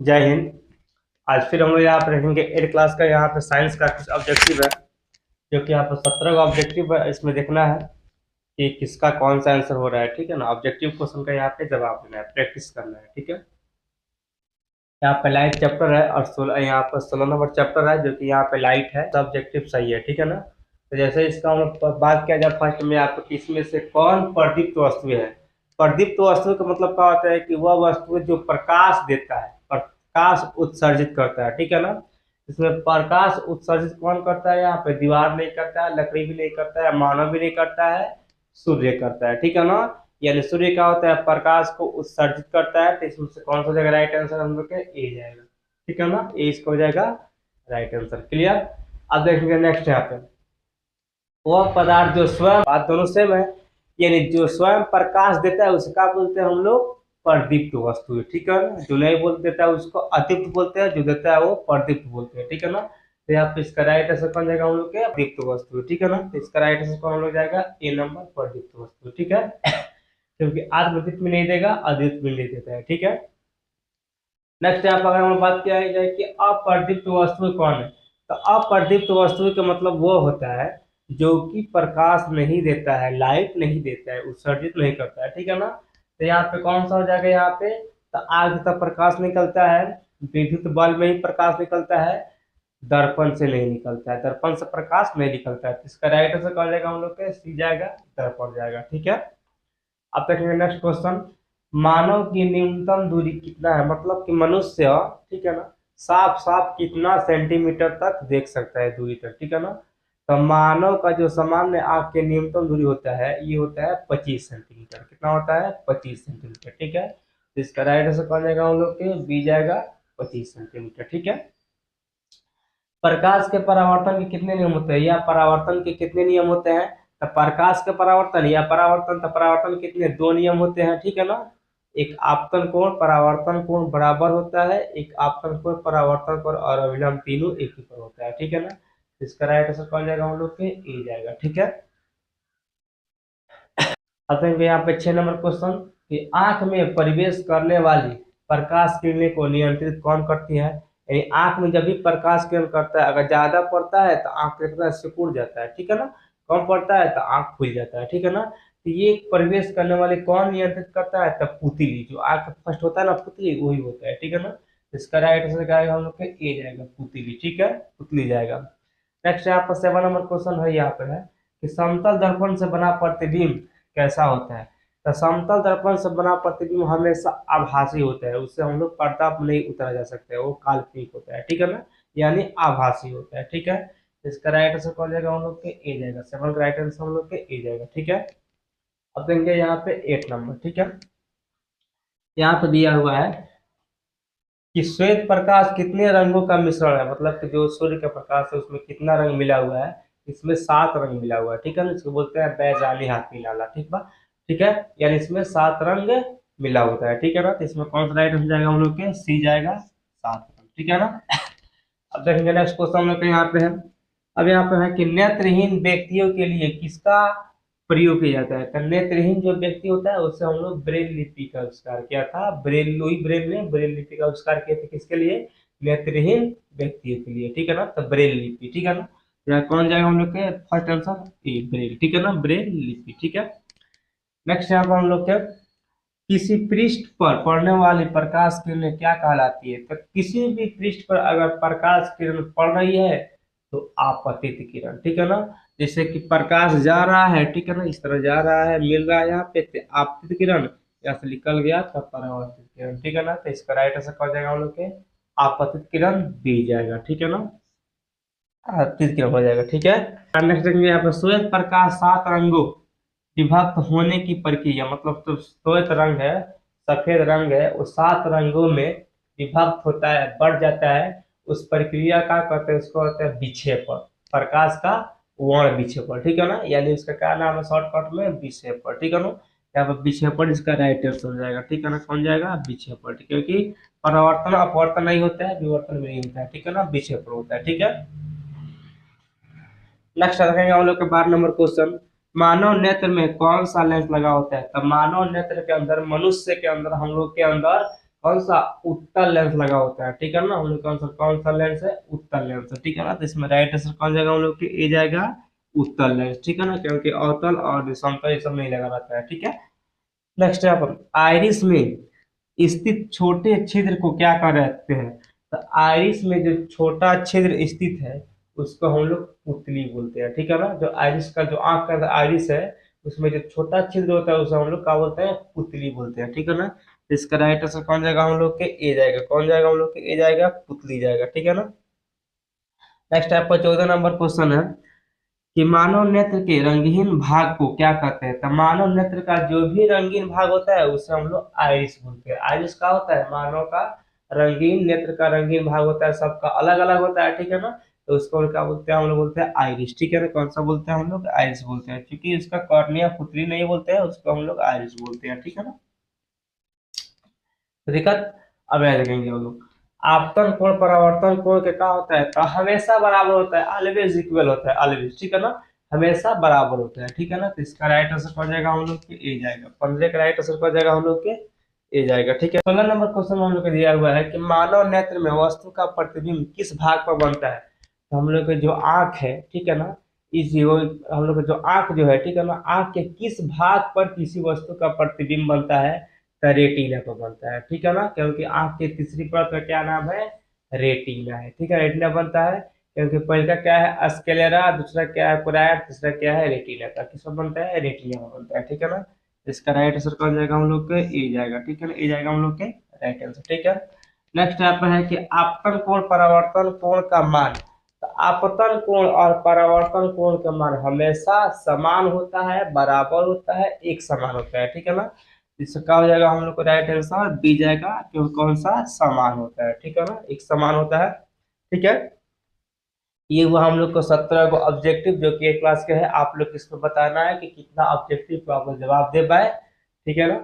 जय हिंद। आज फिर हम लोग यहाँ पर रहेंगे 8 क्लास का। यहाँ पे साइंस का कुछ ऑब्जेक्टिव है, जो कि यहाँ पर 17 का ऑब्जेक्टिव है। इसमें देखना है कि किसका कौन सा आंसर हो रहा है। ठीक है ना। ऑब्जेक्टिव क्वेश्चन का यहाँ पे जवाब देना है, प्रैक्टिस करना है। ठीक है। यहाँ पे लाइट चैप्टर है और 16 यहाँ पर 16 नंबर चैप्टर है, जो कि यहाँ पे लाइट है। ऑब्जेक्टिव सही है। ठीक है ना। तो जैसे इसका हम लोग बात किया जाए फर्स्ट में आपको, इसमें से कौन प्रदीप्त वस्तु है। प्रदीप्त वस्तु का मतलब क्या होता है कि वह वस्तु जो प्रकाश देता है, प्रकाश उत्सर्जित करता है। ठीक है ना। इसमें प्रकाश उत्सर्जित कौन करता है, यहाँ पे दीवार नहीं करता है, लकड़ी भी नहीं करता है, मानव भी नहीं करता है, सूर्य करता है। ठीक है ना। यानी सूर्य क्या होता है, प्रकाश को उत्सर्जित करता है। तो इसमें से कौन सा जाएगा राइट आंसर, हम लोग के ए जाएगा। ठीक है ना। ए इसको हो जाएगा राइट आंसर। क्लियर। अब देखेंगे नेक्स्ट यहाँ पे, वह पदार्थ जो स्वयं, बात दोनों सेम है, यानी जो स्वयं प्रकाश देता है उसका बोलते हैं हम लोग प्रदीप्त वस्तु। ठीक है ना। जो नहीं बोल देता है उसको अदीप्त बोलते हैं, जो देता है वो प्रदीप्त बोलते हैं। ठीक है ना। तो यहाँ पे इसका राइट आंसर कौन जाएगा, हम लोग के प्रदीप्त वस्तु। ठीक है ना। तो इसका राइट आंसर कौन हम लोग जाएगा, ए नंबर प्रदीप्त वस्तु। ठीक है। क्योंकि आत्मदीप्त में नहीं देगा, अद्वित में नहीं देता है। ठीक है। नेक्स्ट यहाँ पर अगर हम बात किया जाए कि अप्रदीप्त वस्तु कौन है, तो अप्रदीप्त वस्तु का मतलब वो होता है जो कि प्रकाश नहीं देता है, लाइट नहीं देता है, उत्सर्जित नहीं करता है। ठीक है ना। तो यहाँ पे कौन सा हो जाएगा, यहाँ पे तो आग तक प्रकाश निकलता है, विद्युत बल्ब में ही प्रकाश निकलता है, दर्पण से नहीं निकलता है, दर्पण से प्रकाश नहीं निकलता है। तो इसका राइट आंसर कौन जाएगा, हम लोग के सी जाएगा, दर्पण जाएगा। ठीक है। अब देखेंगे नेक्स्ट क्वेश्चन, मानव की न्यूनतम दूरी कितना है, मतलब कि मनुष्य, ठीक है ना, साफ साफ कितना सेंटीमीटर तक देख सकता है दूरी तक। ठीक है ना। तो मानव का जो सामान्य आंख के न्यूनतम दूरी होता है, ये होता है 25 सेंटीमीटर। कितना होता है, 25 सेंटीमीटर। ठीक है। तो इसका राइट आंसर कौन जाएगा, हम लोग के बी जाएगा, 25 सेंटीमीटर। ठीक है। प्रकाश के परावर्तन के कितने नियम होते हैं, या परावर्तन के कितने नियम होते हैं। तो प्रकाश के परावर्तन या परावर्तन, तो परावर्तन कितने, दो नियम होते हैं। ठीक है ना। एक आपतन कोण परावर्तन कोण बराबर होता है, एक आपतन कोण परावर्तन कोण और अभिलंब तीनों एक ही पर होता है। ठीक है ना। इसका राइट आंसर कौन जाएगा, हम लोग के ए जाएगा। ठीक है। अब देखिए यहाँ पे 6 नंबर क्वेश्चन, कि आंख में प्रवेश करने वाली प्रकाश किरणें को नियंत्रित कौन करती है। यानी आंख में जब भी प्रकाश किरण करता है, अगर ज्यादा पड़ता है तो आंख कितना है, सिकुड़ जाता है। ठीक है ना। कम पड़ता है तो आंख खुल जाता है। ठीक है ना। तो ये प्रवेश करने वाले कौन नियंत्रित करता है, तब पुतली, जो आंख फर्स्ट होता है ना पुतली, वही होता है। ठीक है ना। इसका राइट आंसर क्या आएगा, हम लोग के ए जाएगा, पुतली। ठीक है, पुतली जाएगा। नेक्स्ट यहाँ पर 7 नंबर क्वेश्चन है, यहाँ पे है कि समतल दर्पण से बना प्रतिबिंब कैसा होता है। तो समतल दर्पण से बना प्रतिबिंब हमेशा आभासी होता है, उससे हम लोग पर्दा पर नहीं उतरा जा सकते है, वो काल्पनिक होता है। ठीक है ना। यानी आभासी होता है। ठीक है। इसका राइट आंसर कौन जाएगा, हम लोग के ए जाएगा, 7 का राइट आंसर हम लोग के ए जाएगा। ठीक है। अब देंगे यहाँ पे 8 नंबर। ठीक है। यहाँ पे दिया हुआ है कि श्वेत प्रकाश कितने रंगों का मिश्रण है, मतलब कि जो सूर्य का प्रकाश है उसमें कितना रंग मिला हुआ है। इसमें 7 रंग मिला हुआ है। ठीक है ना। इसको बोलते हैं बैजानी हाथी लाला। ठीक बा। ठीक है। यानी इसमें 7 रंग मिला होता है। ठीक है ना। तो इसमें कौन सा राइट हो जाएगा, हम लोग के सी जाएगा, 7 रंग। ठीक है ना। अब देखेंगे नेक्स्ट क्वेश्चन हम लोग के यहाँ पे है, अब यहाँ पे है कि नेत्रहीन व्यक्तियों के लिए किसका प्रयोग किया जाता है। तो नेत्रहीन जो व्यक्ति होता है उससे हम लोग ब्रेल लिपि का आविष्कार किया था। ब्रेल, लुई ब्रेल ने ब्रेल लिपि का आविष्कार किए थे, किसके लिए, नेत्रहीन व्यक्तियों के लिए। ठीक है ना। तो ब्रेल लिपि। ठीक है ना। यहाँ कौन जाएगा, हम लोग के फर्स्ट आंसर ए, ब्रेल। ठीक है ना, ब्रेल लिपि। ठीक है। नेक्स्ट यहाँ पर हम लोग के, किसी पृष्ठ पर पड़ने वाली प्रकाश किरणें क्या कहलाती है। तो किसी भी पृष्ठ पर अगर प्रकाश किरण पड़ रही है तो आपतित किरण। ठीक है ना। जैसे कि प्रकाश जा रहा है, ठीक है ना, इस तरह जा रहा है, मिल रहा है यहाँ पे, तो आपतित किरण, यहाँ से निकल गया तो परावर्तित किरण। ठीक है ना। तो इसका राइट आंसर कौन जाएगा, हम लोग के आपतित किरण बी जाएगा। ठीक है ना। आपतित किरण हो जाएगा। ठीक है। नेक्स्ट देखेंगे यहाँ पे, श्वेत प्रकाश 7 रंगों विभक्त होने की प्रक्रिया, मतलब तो श्वेत रंग है, सफेद रंग है, वो 7 रंगों में विभक्त होता है, बढ़ जाता है, उस प्रक्रिया का कहते हैं, उसको कहते हैं विक्षेपण, प्रकाश का वर्ण विक्षेपण। ठीक है ना। यानी उसका क्या नाम है शॉर्टकट में, विक्षेपण। ठीक है ना। यहाँ पर विक्षेपण इसका राइट आंसर हो जाएगा। ठीक है ना। कौन जाएगा, विक्षेपण। क्योंकि परावर्तन अपवर्तन नहीं होता है, विवर्तन भी नहीं होता है। ठीक है ना, विक्षेपण होता है। ठीक है। नेक्स्ट देखेंगे हम लोग के 12 नंबर क्वेश्चन, मानव नेत्र में कौन सा लेंस लगा होता है। तो मानव नेत्र के अंदर, मनुष्य के अंदर, हम लोग के अंदर कौन सा उत्तल लेंस लगा होता है, ठीक है ना। हम लोग कौन सा लेंस है, उत्तल लेंस है, ठीक है ना। तो इसमें राइट आंसर कौन जाएगा हम लोग की, ए जाएगा, उत्तल लेंस, ठीक है ना, क्योंकि अवतल और समतल ये सब नहीं लगा रहता है, ठीक है। नेक्स्ट है अपन, आइरिस में स्थित छोटे छिद्र को क्या कहते हैं। तो आइरिस में जो छोटा छिद्र स्थित है उसको हम लोग पुतली बोलते हैं, ठीक है ना। जो आइरिस का जो आंख का आइरिस है उसमें जो छोटा छिद्र होता है उसे हम लोग क्या बोलते हैं, पुतली बोलते हैं, ठीक है ना। तो इसका राइट आंसर कौन जाएगा हम लोग के, ए जाएगा, कौन जाएगा हम लोग के, ए जाएगा, पुतली जाएगा, ठीक है ना। नेक्स्ट आपका 14 नंबर क्वेश्चन है कि मानव नेत्र के रंगहीन भाग को क्या कहते हैं। तो मानव नेत्र का जो भी रंगीन भाग होता है उसे हम लोग आइरिस बोलते हैं। आइरिस का होता है मानव का रंगीन नेत्र का रंगीन भाग होता है, सबका अलग अलग होता है, ठीक है ना। तो उसको क्या बोलते हैं हम लोग, बोलते हैं आइरिस, ठीक है ना। कौन सा बोलते हैं हम लोग, आइरिस बोलते हैं, क्योंकि उसका कॉर्निया पुतली नहीं बोलते हैं, उसको हम लोग आइरिस बोलते हैं, ठीक है ना। तो दिक्कत अब यह देखेंगे हम लोग, आपतन कोण परावर्तन कोण के क्या होता है, तो हमेशा बराबर होता है, ऑलवेज इक्वल होता है, ऑलवेज, ठीक है ना, हमेशा बराबर होता है, ठीक है ना। तो इसका राइट आंसर कौन जाएगा हम लोग के, ए जाएगा। 15 का राइट आंसर कौन जाएगा हम लोग के, ए जाएगा, ठीक है। 16 नंबर क्वेश्चन हम लोग को दिया हुआ है कि मानव नेत्र में वस्तु का प्रतिबिंब किस भाग पर बनता है। तो हम लोग के जो आंख है, ठीक है ना, इस जो हम लोग का जो आंख जो है, ठीक है ना, आंख के किस भाग पर किसी वस्तु का प्रतिबिंब बनता है, तो रेटिना पर बनता है, ठीक है ना, क्योंकि आंख की तीसरी परत का क्या नाम है, रेटिना है, ठीक है। रेटिना बनता है क्योंकि पहले का क्या है, स्क्लेरा, दूसरा क्या है, कुराइट, तीसरा क्या है, रेटिना का, किस पर बनता है, रेटिना में बनता है, ठीक है ना। इसका राइट आंसर कौन जाएगा हम लोग के, ए जाएगा, ठीक है ना, ए जाएगा हम लोग के राइट आंसर, ठीक है। नेक्स्ट यहाँ पर है कि आपतन कोण परावर्तन कोण का मान। तो आपतन कोण और परावर्तन कोण का मान हमेशा समान होता है, बराबर होता है, एक समान होता है, ठीक है ना। इसका क्या हो जाएगा हम लोग को राइट आंसर बी जाएगा, क्योंकि कौन सा समान होता है, ठीक है ना, एक समान होता है, ठीक है। ये हुआ हम लोग को 17 को ऑब्जेक्टिव जो कि एक क्लास के है। आप लोग इसको बताना है कि कितना ऑब्जेक्टिव को आप लोग जवाब दे पाए, ठीक है ना।